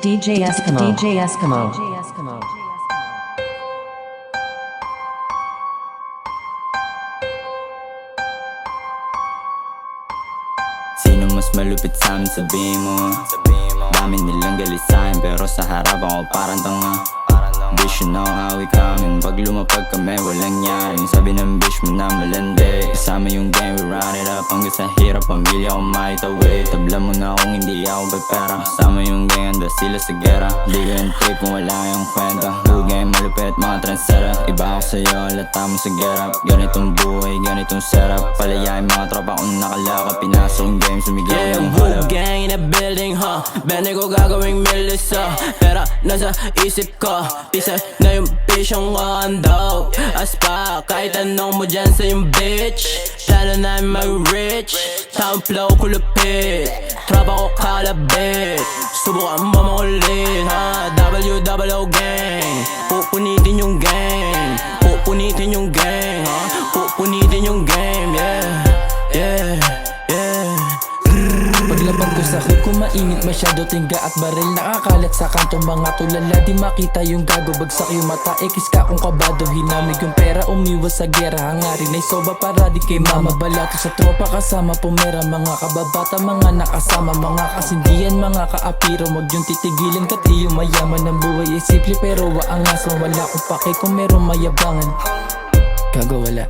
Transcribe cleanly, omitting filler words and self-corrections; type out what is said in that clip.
DJ Eskimo. DJ Eskimo. DJ Eskimo. Sino mas malupit sa'min sabihin mo? Dami nilang galit sa'kin pero sa harap ako parang tanga. Bitch, you know how we coming. Pag lumapag kami walang nyaring. Sabi ng bitch mo na malandi. Kasama yung gang, we run it up. Hanggang sa hirap, pamilya ko maitawid. Tabla mo na kung hindi ako may pera. Kasama yung gang, handa sila sa gera. Di ko yung trip kung wala yung kwenta. Who gang, malupit, mga trendsetter. Iba ako sa'yo, lata mo sa gerap. Ganitong buhay, ganitong setup. Palayain mga tropa kung nakalaka. Pinasok yung game, sumigaw ng Woo gang in the building, huh? Bende ko gagawing Melissa. Pera nasa isip ko. Pisa na yung pisyong kondo. Aspa, kahit anong mo dyan sa yung bitch. Plano namin mag-rich. Town flow kulupit. Tropa ko kalabit. Subukan mo makulit, ha? WWO gang. Pupunitin yung gang. Pupunitin yung gang, ha? Pupunitin yung game, yeah. Yeah, yeah. Paglabag ko sa hood, kung mainit masyado tingga at baril. Nakakalat sa kanto mga tulala, di makita yung gago. Bagsak yung mata, ekis ka kung kabado. Hinamig yung pera, umiwas sa gera. Hangarin ay soba para di kay mama. Balato sa tropa kasama pumera. Mga kababata, mga nakasama. Mga kasindihan, mga kaapiro. Wag yung titigilin kat yung mayaman ng buhay ay simple pero waangasan. Wala kong pake kung meron mayabangan. Gago wala.